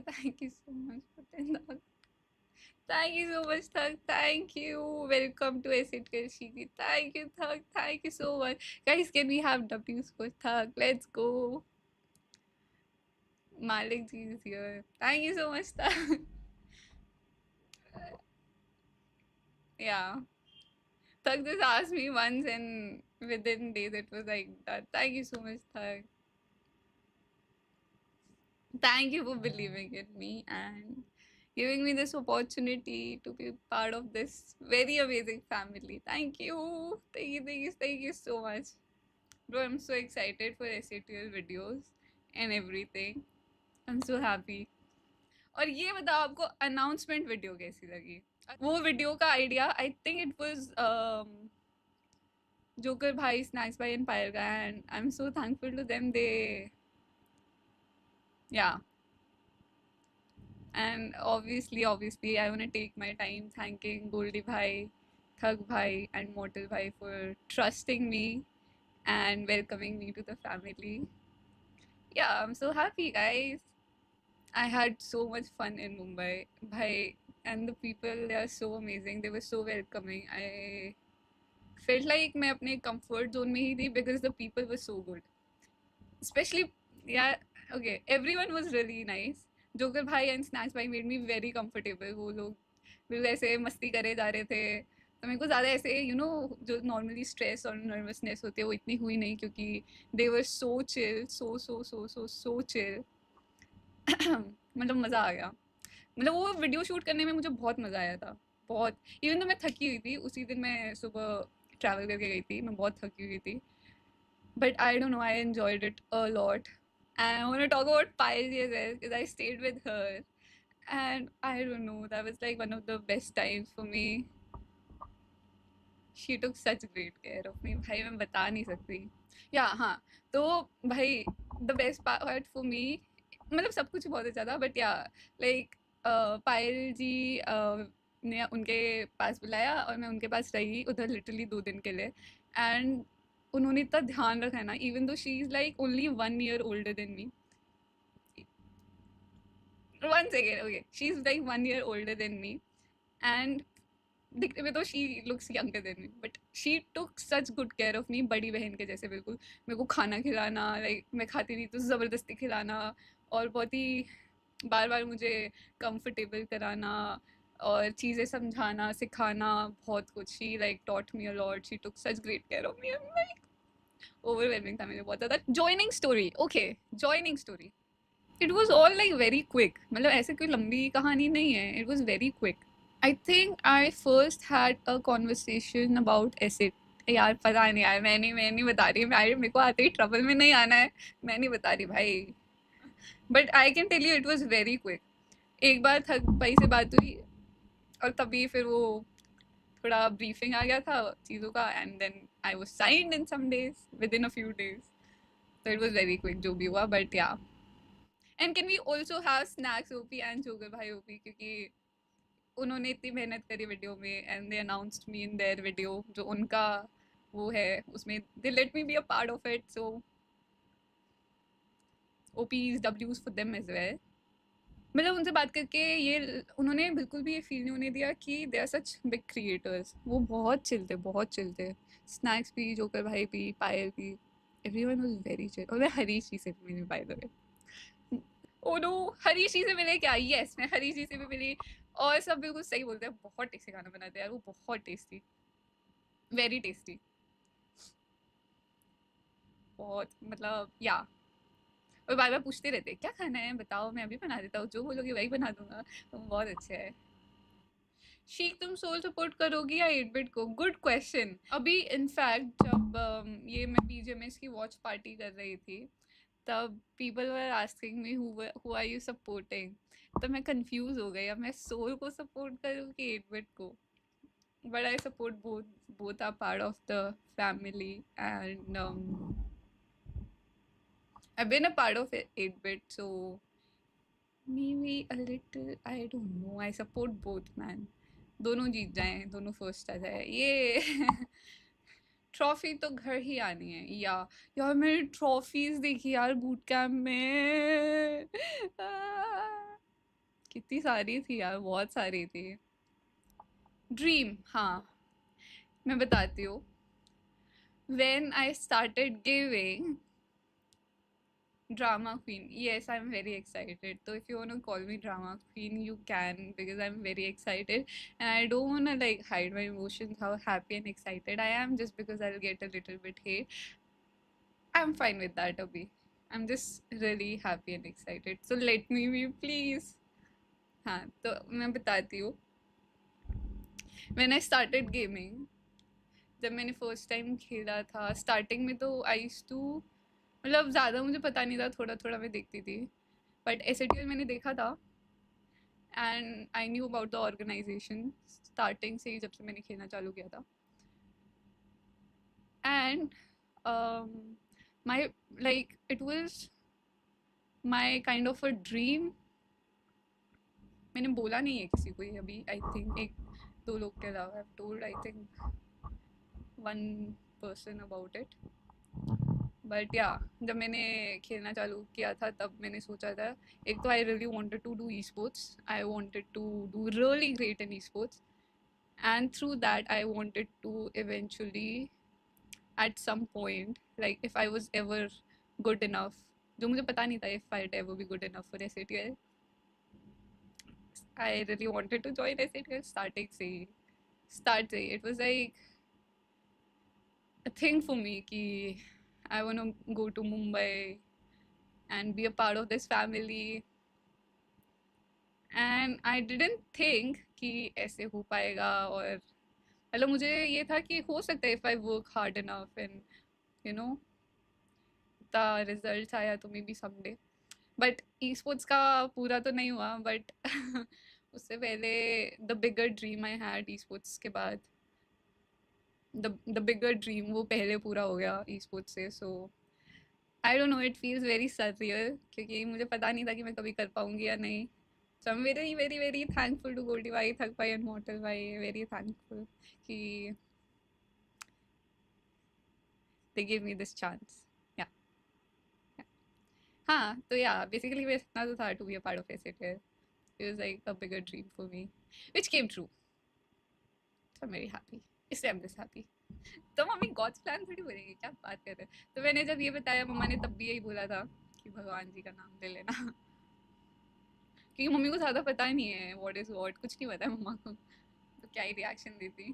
Thank you so much for 10,000. Thank you so much, Thug. Thank you. Welcome to Acid Kershiki. Thank you, Thug. Thank you so much. Guys, can we have W's for Thug? Let's go. Malik ji is here. Thank you so much, Thug. Yeah. Thug just asked me once and within days it was like that. Thank you so much, Thug. Thank you for believing in me and giving me this opportunity to be part of this very amazing family. Thank you. Thank you so much. Bro, I'm so excited for SATL videos and everything. I'm so happy. और ये बताओ आपको announcement video कैसी लगी? वो video का idea I think it was Joker भाई, Snax भाई एंड पायल का, and I am so thankful to them. They yeah and obviously I want to take my time thanking Goldie bhai, Thug bhai and Mortal bhai for trusting me and welcoming me to the family. Yeah, I'm so happy, guys. I had so much fun in Mumbai bhai, and the people, they are so amazing. They were so welcoming. I felt like मैं अपने comfort zone में ही थी because the people were so good. Especially, yeah, okay, everyone was really nice. Joker भाई and snacks भाई made me very comfortable. वो लोग बिल्कुल ऐसे मस्ती करे जा रहे थे, तो मेरे को ज़्यादा ऐसे जो नॉर्मली स्ट्रेस और नर्वसनेस होती है वो इतनी हुई नहीं, क्योंकि दे वर सो चिल, सो चिल. मतलब मज़ा आ गया. मतलब वो वीडियो शूट करने में मुझे बहुत मज़ा आया था, बहुत. इवन तो मैं थकी हुई थी उसी दिन, मैं सुबह ट्रैवल करके गई थी, मैं बहुत थकी हुई थी, but I don't know, I enjoyed it a lot. And I want to talk about Payal as well because I stayed with her, and I don't know, that was like one of the best times for me. She took such great care of me. भाई मैं बता नहीं सकती. या हाँ, तो भाई the best part for me, मतलब सब कुछ बहुत अच्छा था, but yeah, like पायल जी ने उनके पास बुलाया और मैं उनके पास रही उधर लिटरली 2 दिन के लिए. एंड उन्होंने इतना ध्यान रखा है ना, even though she is like only 1 year older than me. 1 second, okay, she is like 1 year older than me, and दिखने में तो she looks younger than me, but she took such good care of me, बड़ी बहन के जैसे बिल्कुल. मेरे को खाना खिलाना, लाइक मैं खाती नहीं तो ज़बरदस्ती खिलाना, और बहुत ही बार बार मुझे कंफर्टेबल कराना और चीज़ें समझाना सिखाना, बहुत कुछ. She like taught me a lot. She took such great care of me. Like overwhelming था मेरे बहुत ज़्यादा. Joining story, okay, joining story, it was all like very quick. मतलब ऐसे कोई लंबी कहानी नहीं है, it was very quick. I think I first had a conversation about acid. यार पता नहीं यार, मैं नहीं बता रही. मेरे को आते ही ट्रबल में नहीं आना है, मैं नहीं बता रही भाई. But I can tell you it was very quick. एक बार थक भाई से बात हुई और तभी फिर वो थोड़ा ब्रीफिंग आ गया था चीज़ों का, and then I was signed in some days, within a few days. तो इट वॉज वेरी क्विक जो भी हुआ, but yeah. And can we also have Snax OP and Joker भाई ओपी, क्योंकि उन्होंने इतनी मेहनत करी वीडियो में, and they announced me in their video जो उनका वो है उसमें. They let me be a part of it, so OPs डब्ल्यूज फॉर देम एज वेल. मतलब उनसे बात करके ये उन्होंने बिल्कुल भी ये फील नहीं होने दिया कि they are such big creators. वो बहुत चिल थे, बहुत चिल थे. स्नैक्स भी, जोकर भाई भी, पायल भी, एवरीवन वाज वेरी चिल. और मैं हरीश जी से भी मिली, by the way. Oh no, Harish ji से मिले क्या? यस, मैं हरीश जी से भी मिली. और सब बिल्कुल सही बोलते हैं, बहुत टेस्टी खाना बनाते हैं यार वो, बहुत टेस्टी, वेरी टेस्टी, बहुत. मतलब या, और बार बार पूछते रहते क्या खाना है बताओ, मैं अभी बना देता हूँ, जो बोलोगे वही बना दूंगा. तो बहुत अच्छे है. शीख, तुम सोल सपोर्ट करोगी या 8 बिट को? Good question. अभी इनफैक्ट जब ये मैं बीजेएमएस की वॉच पार्टी कर रही थी, तब people were asking me who are you supporting. तो मैं कंफ्यूज हो गई, अब मैं सोल को सपोर्ट करूँ कि 8 बिट को. But I support both. Both are part of the family, and I've been a part of 8 bit, so maybe a little. I don't know. I support both, man. दोनों जीत जाएं, दोनों first आ जाए ये. Trophy तो घर ही आनी है. या यार मैंने ट्रॉफीज देखी यार बूट कैंप में. कितनी सारी थी यार, बहुत सारी थी। ड्रीम, हाँ, मैं बताती हूँ। When I started giving drama queen, yes, I'm very excited. So if you want to call me drama queen, you can, because I'm very excited and I don't want to like hide my emotions, how happy and excited I am, just because I'll get a little bit hate. I'm fine with that, Abhi. I'm just really happy and excited. So let me be, please. हाँ, तो मैं बताती हूँ। When I started gaming, जब मैंने first time खेला था, starting में तो आई यूज्ड टू, मतलब ज़्यादा मुझे पता नहीं था, थोड़ा थोड़ा मैं देखती थी, बट एसएटीएल मैंने देखा था and I knew about the organization starting से ही, जब से मैंने खेलना चालू किया था। And my like it was my kind of a dream. मैंने बोला नहीं है किसी को ये अभी, आई थिंक एक दो लोग के अलावा, I told I think one person about it. But या, जब मैंने खेलना चालू किया था तब मैंने सोचा था, एक तो I really wanted to do esports, I wanted to do really great in esports, and through that I wanted to eventually at some point, like if I was ever good enough, जो मुझे पता नहीं था if I ever be good enough for SATL, I really wanted to join SATL starting से ही, start से ही it was like a thing for me कि I want to go to Mumbai and be a part of this family, and I didn't think कि ऐसे हो पाएगा, और मतलब मुझे ये था कि हो सकता है if I work hard enough and you know the results आया तो maybe someday, but esports का पूरा तो नहीं हुआ, but उससे पहले the bigger dream I had esports के बाद, the bigger dream वो पहले पूरा हो गया esports से, so I don't know, it feels very surreal, क्योंकि मुझे पता नहीं था कि मैं कभी कर पाऊंगी या नहीं। So I am very very very thankful to Goldy भाई, थक भाई एंड मॉर्टल भाई, वेरी थैंकफुल कि they give me this chance. Yeah, हाँ, तो या बेसिकली मेरा सपना तो था to be a part of SATL, it was like a bigger dream for me which came true, so I am very happy, इसलिए I am this happy. तो mummy God's plan थोड़ी बोलेंगे, क्या बात कर रहे हैं। तो मैंने जब ये बताया, मम्मा ने तब भी यही बोला था कि भगवान जी का नाम ले लेना, क्योंकि मम्मी को ज़्यादा पता नहीं है व्हाट इज़ व्हाट, कुछ नहीं पता है मम्मा को, तो क्या ही रिएक्शन देती।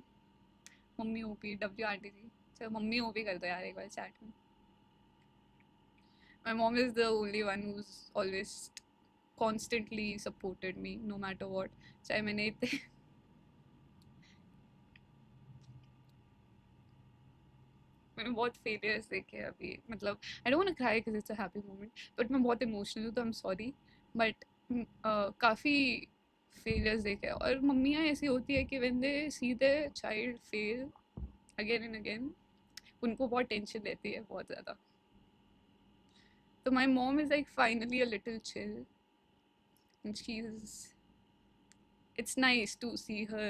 मम्मी ओपी डब्ल्यू आंटी जी, चलो मम्मी ओपी कर दो यार एक बार चैट में। माई mom is the only one who's always constantly supported me no matter what, चाहे मैंने इतने मैंने बहुत फेलियर्स देखे हैं अभी, मतलब I don't want to cry because it's a happy moment, but मैं बहुत इमोशनल हूँ तो आई एम सॉरी, बट काफ़ी फेलियर्स देखे हैं, और मम्मियाँ ऐसी होती है कि when they see their child fail again and again, उनको बहुत टेंशन रहती है, बहुत ज़्यादा। तो my mom is like finally a little chill, and she is, it's nice to see her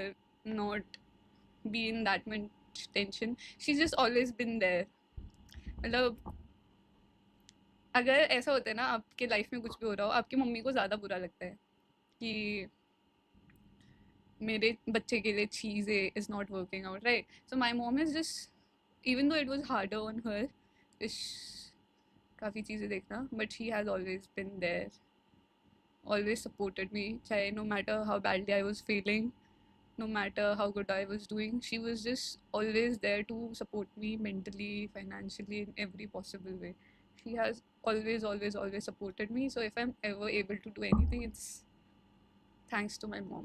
not be in that much tension. She's just always been there. मतलब अगर ऐसा होता है ना, आपके लाइफ में कुछ भी हो रहा हो, आपकी मम्मी को ज़्यादा बुरा लगता है कि मेरे बच्चे के लिए चीज़ें is not working out, right? So my mom is just, even though it was harder on her, इस काफ़ी चीज़ें देखना, but she has always been there, always supported me, chahe no matter how badly I was feeling, no matter how good I was doing, she was just always there to support me mentally, financially, in every possible way. She has always, always, always supported me. So if I'm ever able to do anything, it's thanks to my mom.